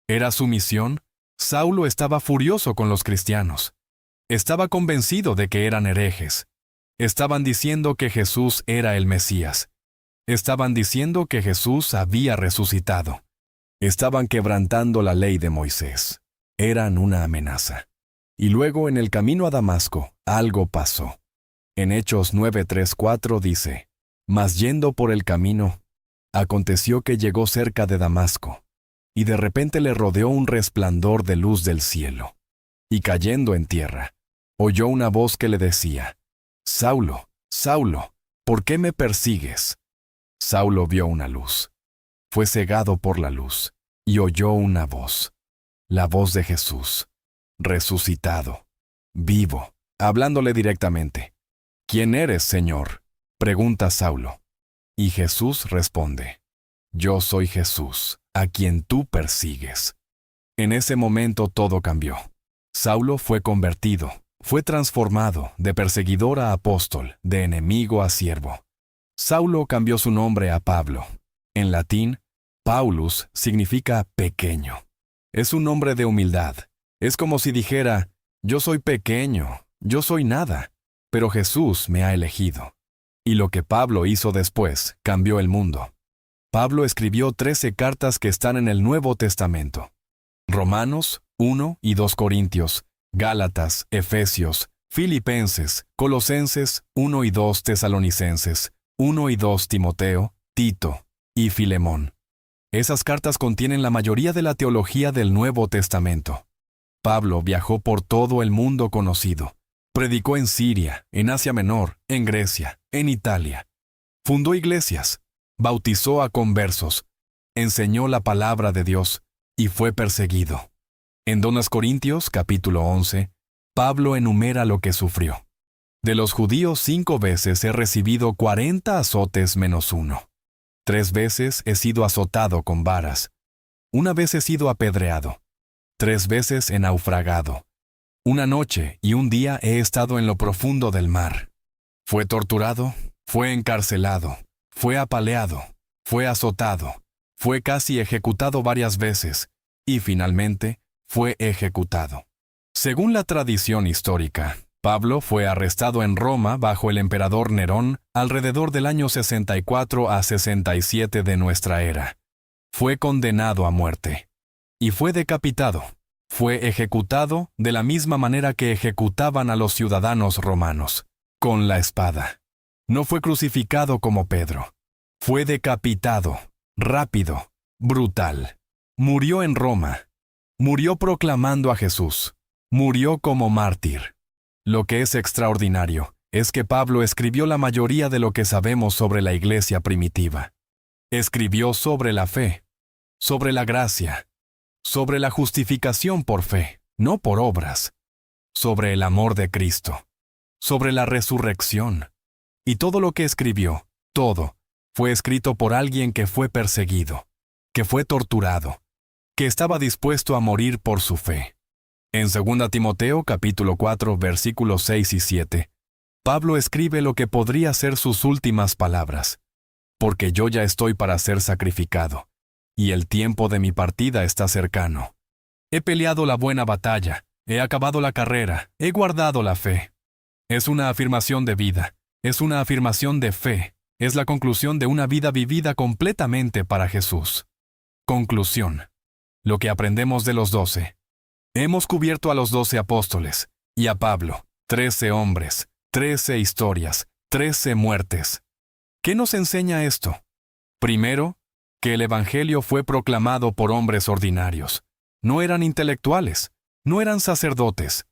¿Era su misión? Saulo estaba furioso con los cristianos. Estaba convencido de que eran herejes. Estaban diciendo que Jesús era el Mesías. Estaban diciendo que Jesús había resucitado. Estaban quebrantando la ley de Moisés. Eran una amenaza. Y luego en el camino a Damasco, algo pasó. En Hechos 9:3-4 dice, «Mas yendo por el camino, aconteció que llegó cerca de Damasco, y de repente le rodeó un resplandor de luz del cielo. Y cayendo en tierra, oyó una voz que le decía, «Saulo, Saulo, ¿por qué me persigues?» Saulo vio una luz. Fue cegado por la luz, y oyó una voz, la voz de Jesús, resucitado, vivo, hablándole directamente. «¿Quién eres, Señor?», pregunta Saulo. Y Jesús responde, «Yo soy Jesús, a quien tú persigues». En ese momento todo cambió. Saulo fue convertido, fue transformado de perseguidor a apóstol, de enemigo a siervo. Saulo cambió su nombre a Pablo. En latín, Paulus significa pequeño. Es un nombre de humildad. Es como si dijera, yo soy pequeño, yo soy nada, pero Jesús me ha elegido. Y lo que Pablo hizo después cambió el mundo. Pablo escribió 13 cartas que están en el Nuevo Testamento. Romanos, 1 y 2 Corintios, Gálatas, Efesios, Filipenses, Colosenses, 1 y 2 Tesalonicenses, 1 y 2 Timoteo, Tito y Filemón. Esas cartas contienen la mayoría de la teología del Nuevo Testamento. Pablo viajó por todo el mundo conocido. Predicó en Siria, en Asia Menor, en Grecia, en Italia. Fundó iglesias, bautizó a conversos, enseñó la palabra de Dios y fue perseguido. En 2 Corintios, capítulo 11, Pablo enumera lo que sufrió. De los judíos 5 veces he recibido 40 azotes menos 1. 3 veces he sido azotado con varas. 1 vez he sido apedreado. 3 veces he naufragado. 1 noche y 1 día he estado en lo profundo del mar. Fue torturado, fue encarcelado, fue apaleado, fue azotado, fue casi ejecutado varias veces y finalmente fue ejecutado. Según la tradición histórica, Pablo fue arrestado en Roma bajo el emperador Nerón alrededor del año 64 a 67 de nuestra era. Fue condenado a muerte y fue decapitado. Fue ejecutado de la misma manera que ejecutaban a los ciudadanos romanos, con la espada. No fue crucificado como Pedro. Fue decapitado, rápido, brutal. Murió en Roma. Murió proclamando a Jesús. Murió como mártir. Lo que es extraordinario es que Pablo escribió la mayoría de lo que sabemos sobre la iglesia primitiva. Escribió sobre la fe, sobre la gracia, sobre la justificación por fe, no por obras, sobre el amor de Cristo, sobre la resurrección. Y todo lo que escribió, todo, fue escrito por alguien que fue perseguido, que fue torturado, que estaba dispuesto a morir por su fe. En 2 Timoteo capítulo 4 versículos 6 y 7, Pablo escribe lo que podría ser sus últimas palabras, porque yo ya estoy para ser sacrificado, y el tiempo de mi partida está cercano. He peleado la buena batalla, he acabado la carrera, he guardado la fe. Es una afirmación de vida, es una afirmación de fe, es la conclusión de una vida vivida completamente para Jesús. Conclusión. Lo que aprendemos de los 12. Hemos cubierto a los 12 apóstoles, y a Pablo, 13 hombres, 13 historias, 13 muertes. ¿Qué nos enseña esto? Primero, que el Evangelio fue proclamado por hombres ordinarios. No eran intelectuales, no eran sacerdotes,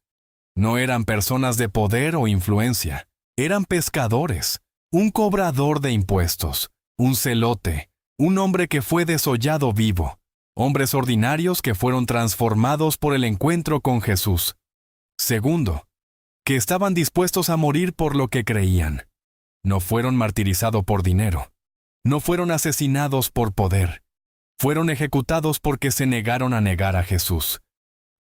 no eran personas de poder o influencia, eran pescadores, un cobrador de impuestos, un celote, un hombre que fue desollado vivo, hombres ordinarios que fueron transformados por el encuentro con Jesús. Segundo, que estaban dispuestos a morir por lo que creían. No fueron martirizados por dinero. No fueron asesinados por poder. Fueron ejecutados porque se negaron a negar a Jesús,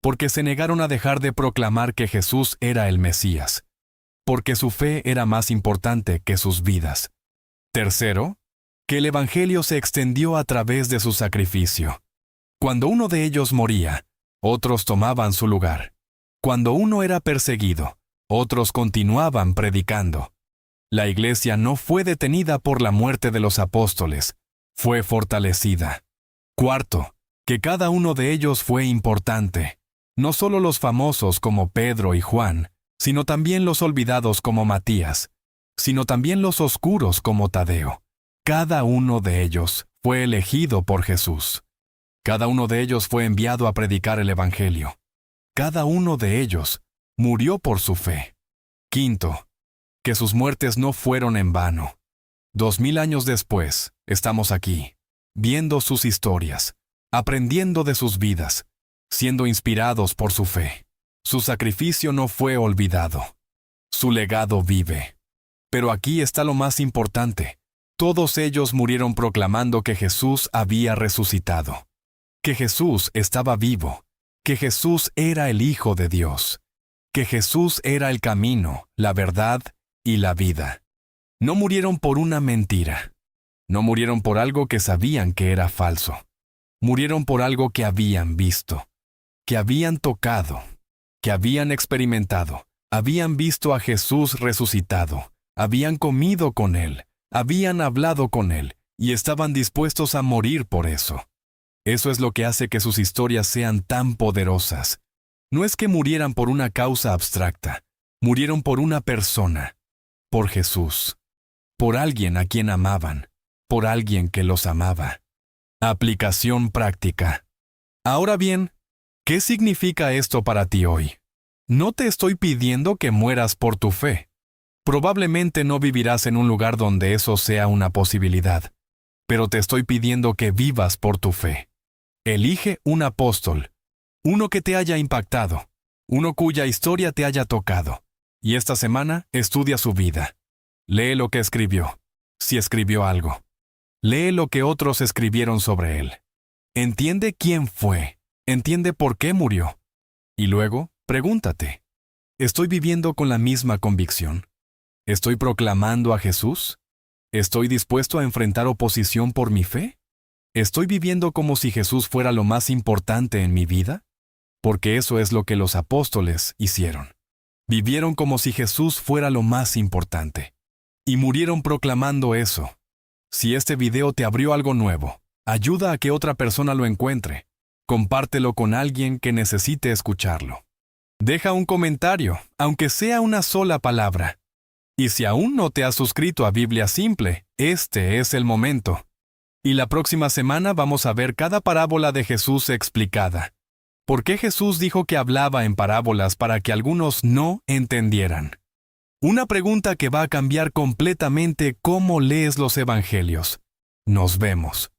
porque se negaron a dejar de proclamar que Jesús era el Mesías, porque su fe era más importante que sus vidas. Tercero, que el Evangelio se extendió a través de su sacrificio. Cuando uno de ellos moría, otros tomaban su lugar. Cuando uno era perseguido, otros continuaban predicando. La iglesia no fue detenida por la muerte de los apóstoles, fue fortalecida. Cuarto, que cada uno de ellos fue importante. No solo los famosos como Pedro y Juan, sino también los olvidados como Matías, sino también los oscuros como Tadeo. Cada uno de ellos fue elegido por Jesús. Cada uno de ellos fue enviado a predicar el Evangelio. Cada uno de ellos murió por su fe. Quinto, que sus muertes no fueron en vano. 2000 años después, estamos aquí, viendo sus historias, aprendiendo de sus vidas, siendo inspirados por su fe. Su sacrificio no fue olvidado. Su legado vive. Pero aquí está lo más importante. Todos ellos murieron proclamando que Jesús había resucitado, que Jesús estaba vivo, que Jesús era el Hijo de Dios, que Jesús era el camino, la verdad y la vida. No murieron por una mentira. No murieron por algo que sabían que era falso. Murieron por algo que habían visto, que habían tocado, que habían experimentado. Habían visto a Jesús resucitado, habían comido con Él, habían hablado con Él y estaban dispuestos a morir por eso. Eso es lo que hace que sus historias sean tan poderosas. No es que murieran por una causa abstracta, murieron por una persona, por Jesús, por alguien a quien amaban, por alguien que los amaba. Aplicación práctica. Ahora bien, ¿qué significa esto para ti hoy? No te estoy pidiendo que mueras por tu fe. Probablemente no vivirás en un lugar donde eso sea una posibilidad, pero te estoy pidiendo que vivas por tu fe. Elige un apóstol, uno que te haya impactado, uno cuya historia te haya tocado, y esta semana estudia su vida. Lee lo que escribió, si escribió algo. Lee lo que otros escribieron sobre él. Entiende quién fue, entiende por qué murió. Y luego, pregúntate, ¿estoy viviendo con la misma convicción? ¿Estoy proclamando a Jesús? ¿Estoy dispuesto a enfrentar oposición por mi fe? ¿Estoy viviendo como si Jesús fuera lo más importante en mi vida? Porque eso es lo que los apóstoles hicieron. Vivieron como si Jesús fuera lo más importante. Y murieron proclamando eso. Si este video te abrió algo nuevo, ayuda a que otra persona lo encuentre. Compártelo con alguien que necesite escucharlo. Deja un comentario, aunque sea una sola palabra. Y si aún no te has suscrito a Biblia Simple, este es el momento. Y la próxima semana vamos a ver cada parábola de Jesús explicada. ¿Por qué Jesús dijo que hablaba en parábolas para que algunos no entendieran? Una pregunta que va a cambiar completamente cómo lees los evangelios. Nos vemos.